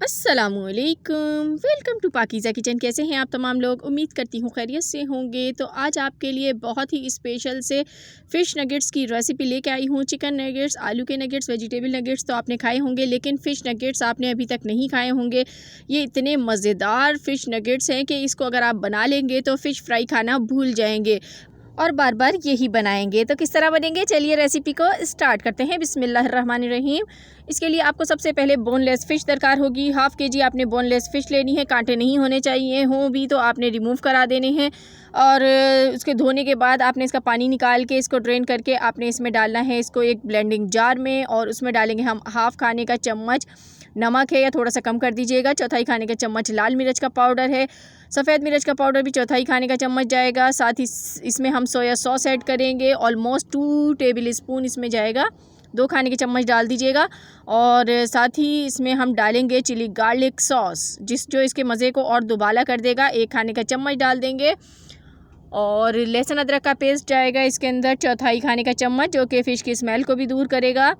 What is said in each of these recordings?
अस्सलामुअलैकुम, welcome to Pakeezah kitchen. कैसे हैं आप तमाम लोग? उम्मीद करती हूँ खैरियत से होंगे। तो आज आपके लिए बहुत ही स्पेशल से फ़िश नगेट्स की रेसिपी लेके आई हूँ। चिकन नगेट्स, आलू के नगेट्स, वेजिटेबल नगेट्स तो आपने खाए होंगे, लेकिन फ़िश नगेट्स आपने अभी तक नहीं खाए होंगे। ये इतने मज़ेदार फ़िश नगेट्स हैं कि इसको अगर आप बना लेंगे तो फ़िश फ्राई खाना भूल जाएंगे और बार बार यही बनाएंगे। तो किस तरह बनेंगे, चलिए रेसिपी को स्टार्ट करते हैं। बिस्मिल्लाहिर्रहमानिर्रहीम। इसके लिए आपको सबसे पहले बोनलेस फ़िश दरकार होगी। हाफ़ kg आपने बोनलेस फ़िश लेनी है। कांटे नहीं होने चाहिए, हों भी तो आपने रिमूव करा देने हैं। और उसके धोने के बाद आपने इसका पानी निकाल के इसको ड्रेन करके आपने इसमें डालना है इसको एक ब्लेंडिंग जार में, और उसमें डालेंगे हम हाफ़ खाने का चम्मच नमक है, या थोड़ा सा कम कर दीजिएगा। चौथाई खाने का चम्मच लाल मिर्च का पाउडर है। सफ़ेद मिर्च का पाउडर भी चौथाई खाने का चम्मच जाएगा। साथ ही इसमें हम सोया सॉस ऐड करेंगे, ऑलमोस्ट 2 टेबल स्पून इसमें जाएगा। 2 खाने के चम्मच डाल दीजिएगा। और साथ ही इसमें हम डालेंगे चिली गार्लिक सॉस, जो इसके मज़े को और दुबाला कर देगा। 1 खाने का चम्मच डाल देंगे। और लहसुन अदरक का पेस्ट जाएगा इसके अंदर चौथाई खाने का चम्मच, जो कि फ़िश की स्मेल को भी दूर करेगा।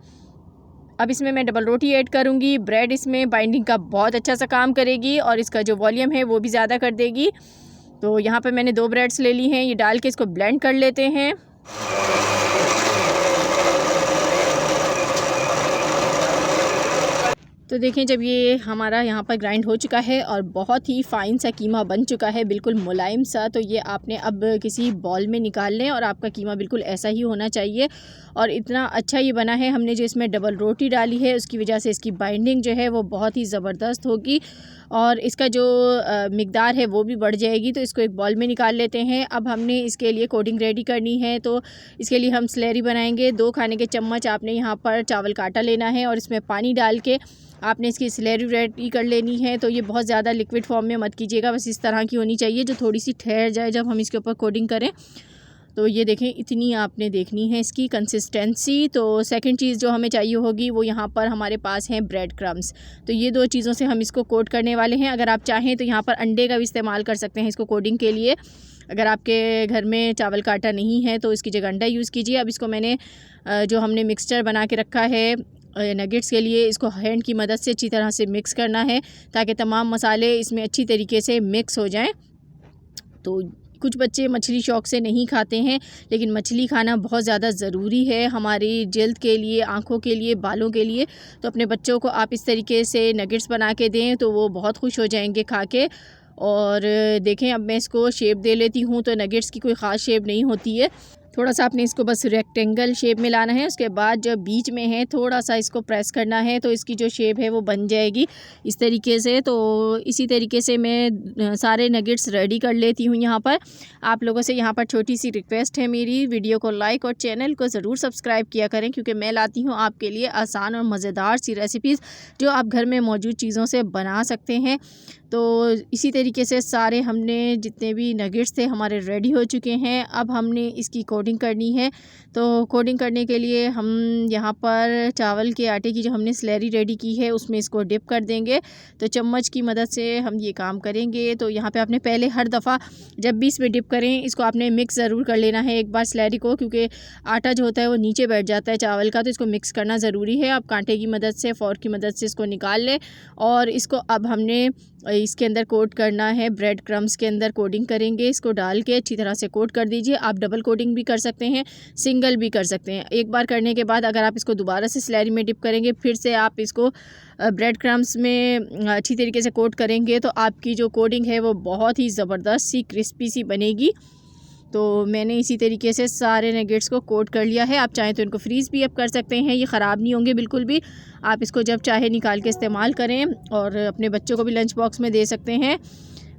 अब इसमें मैं डबल रोटी ऐड करूँगी। ब्रेड इसमें बाइंडिंग का बहुत अच्छा सा काम करेगी और इसका जो वॉल्यूम है वो भी ज़्यादा कर देगी। तो यहाँ पर मैंने 2 ब्रेड्स ले ली हैं। ये डाल के इसको ब्लेंड कर लेते हैं। तो देखें, जब ये हमारा यहाँ पर ग्राइंड हो चुका है और बहुत ही फ़ाइन सा कीमा बन चुका है, बिल्कुल मुलायम सा, तो ये आपने अब किसी बॉल में निकाल लें और आपका कीमा बिल्कुल ऐसा ही होना चाहिए। और इतना अच्छा ये बना है, हमने जो इसमें डबल रोटी डाली है उसकी वजह से इसकी बाइंडिंग जो है वो बहुत ही ज़बरदस्त होगी और इसका जो मिक़दार है वो भी बढ़ जाएगी। तो इसको एक बॉल में निकाल लेते हैं। अब हमने इसके लिए कोटिंग रेडी करनी है, तो इसके लिए हम स्लैरी बनाएंगे। 2 खाने के चम्मच आपने यहाँ पर चावल का आटा लेना है और इसमें पानी डाल के आपने इसकी स्लैरी रेडी कर लेनी है। तो ये बहुत ज़्यादा लिक्विड फॉर्म में मत कीजिएगा, बस इस तरह की होनी चाहिए जो थोड़ी सी ठहर जाए जब हम इसके ऊपर कोटिंग करें। तो ये देखें, इतनी आपने देखनी है इसकी कंसिस्टेंसी। तो सेकंड चीज़ जो हमें चाहिए होगी वो यहाँ पर हमारे पास हैं ब्रेड क्रम्स। तो ये 2 चीज़ों से हम इसको कोट करने वाले हैं। अगर आप चाहें तो यहाँ पर अंडे का भी इस्तेमाल कर सकते हैं इसको कोटिंग के लिए। अगर आपके घर में चावल का आटा नहीं है तो इसकी जगह अंडा यूज़ कीजिए। अब इसको मैंने जो हमने मिक्सचर बना के रखा है नगेट्स के लिए, इसको हैंड की मदद से अच्छी तरह से मिक्स करना है ताकि तमाम मसाले इसमें अच्छी तरीके से मिक्स हो जाएं। तो कुछ बच्चे मछली शौक़ से नहीं खाते हैं, लेकिन मछली खाना बहुत ज़्यादा ज़रूरी है हमारी जल्द के लिए, आँखों के लिए, बालों के लिए। तो अपने बच्चों को आप इस तरीके से नगेट्स बना के दें तो वो बहुत खुश हो जाएंगे खा के। और देखें, अब मैं इसको शेप दे लेती हूँ। तो नगेट्स की कोई ख़ास शेप नहीं होती है, थोड़ा सा आपने इसको बस रेक्टेंगल शेप में लाना है। उसके बाद जो बीच में है थोड़ा सा इसको प्रेस करना है तो इसकी जो शेप है वो बन जाएगी इस तरीके से। तो इसी तरीके से मैं सारे नगेट्स रेडी कर लेती हूँ। यहाँ पर आप लोगों से यहाँ पर छोटी सी रिक्वेस्ट है मेरी, वीडियो को लाइक और चैनल को ज़रूर सब्सक्राइब किया करें, क्योंकि मैं लाती हूँ आपके लिए आसान और मज़ेदार सी रेसिपीज़ जो आप घर में मौजूद चीज़ों से बना सकते हैं। तो इसी तरीके से सारे हमने जितने भी नगेट्स थे हमारे रेडी हो चुके हैं। अब हमने इसकी कोटिंग करनी है। तो कोटिंग करने के लिए हम यहाँ पर चावल के आटे की जो हमने स्लैरी रेडी की है उसमें इसको डिप कर देंगे। तो चम्मच की मदद से हम ये काम करेंगे। तो यहाँ पे आपने पहले हर दफ़ा जब भी इसमें डिप करें इसको आपने मिक्स ज़रूर कर लेना है एक बार स्लैरी को, क्योंकि आटा जो होता है वो नीचे बैठ जाता है चावल का, तो इसको मिक्स करना ज़रूरी है। आप कांटे की मदद से, फ़ोर्क की मदद से इसको निकाल लें और इसको अब हमने इसके अंदर कोट करना है। ब्रेड क्रम्स के अंदर कोटिंग करेंगे, इसको डाल के अच्छी तरह से कोट कर दीजिए। आप डबल कोटिंग भी कर सकते हैं, सिंगल भी कर सकते हैं। एक बार करने के बाद अगर आप इसको दोबारा से स्लैरी में डिप करेंगे, फिर से आप इसको ब्रेड क्रम्स में अच्छी तरीके से कोट करेंगे, तो आपकी जो कोटिंग है वो बहुत ही ज़बरदस्त सी क्रिस्पी सी बनेगी। तो मैंने इसी तरीके से सारे नगेट्स को कोट कर लिया है। आप चाहें तो इनको फ्रीज़ भी अब कर सकते हैं, ये ख़राब नहीं होंगे बिल्कुल भी। आप इसको जब चाहे निकाल के इस्तेमाल करें और अपने बच्चों को भी लंच बॉक्स में दे सकते हैं।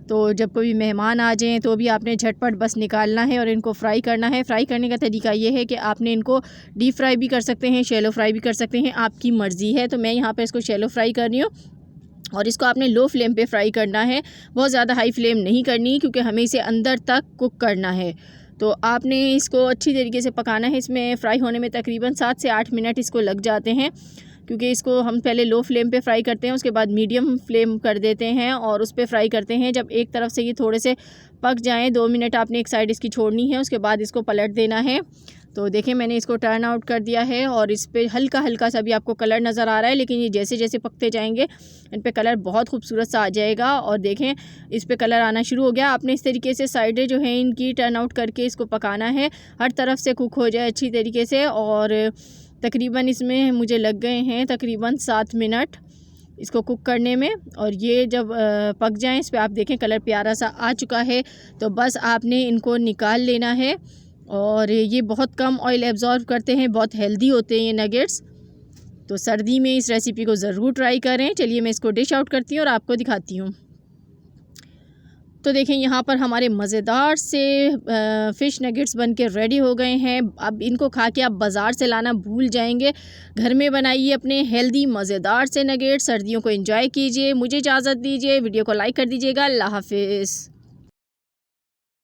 तो जब कोई मेहमान आ जाएं तो भी आपने झटपट बस निकालना है और इनको फ्राई करना है। फ्राई करने का तरीका ये है कि आपने इनको डीप फ्राई भी कर सकते हैं, शैलो फ्राई भी कर सकते हैं, आपकी मर्ज़ी है। तो मैं यहाँ पर इसको शैलो फ्राई कर रही हूँ और इसको आपने लो फ्लेम पे फ्राई करना है, बहुत ज़्यादा हाई फ्लेम नहीं करनी, क्योंकि हमें इसे अंदर तक कुक करना है। तो आपने इसको अच्छी तरीके से पकाना है। इसमें फ़्राई होने में तकरीबन 7 से 8 मिनट इसको लग जाते हैं, क्योंकि इसको हम पहले लो फ्लेम पे फ्राई करते हैं, उसके बाद मीडियम फ्लेम कर देते हैं और उस पर फ्राई करते हैं। जब एक तरफ से ये थोड़े से पक जाएँ, 2 मिनट आपने एक साइड इसकी छोड़नी है, उसके बाद इसको पलट देना है। तो देखें मैंने इसको टर्न आउट कर दिया है और इस पर हल्का हल्का सा भी आपको कलर नज़र आ रहा है, लेकिन ये जैसे जैसे पकते जाएंगे इन पे कलर बहुत खूबसूरत सा आ जाएगा। और देखें इस पे कलर आना शुरू हो गया। आपने इस तरीके से साइडें जो हैं इनकी टर्न आउट करके इसको पकाना है, हर तरफ से कुक हो जाए अच्छी तरीके से। और तकरीबन इसमें मुझे लग गए हैं तकरीबन 7 मिनट इसको कुक करने में। और ये जब पक जाएं, इस पर आप देखें कलर प्यारा सा आ चुका है, तो बस आपने इनको निकाल लेना है। और ये बहुत कम ऑयल एब्जॉर्ब करते हैं, बहुत हेल्दी होते हैं ये नगेट्स। तो सर्दी में इस रेसिपी को ज़रूर ट्राई करें। चलिए मैं इसको डिश आउट करती हूँ और आपको दिखाती हूँ। तो देखें यहाँ पर हमारे मज़ेदार से फ़िश नगेट्स बन के रेडी हो गए हैं। अब इनको खा के आप बाज़ार से लाना भूल जाएंगे। घर में बनाइए अपने हेल्दी मज़ेदार से नगेट्स, सर्दियों को एंजॉय कीजिए। मुझे इजाज़त दीजिए, वीडियो को लाइक कर दीजिएगा। अल्लाह हाफिज़।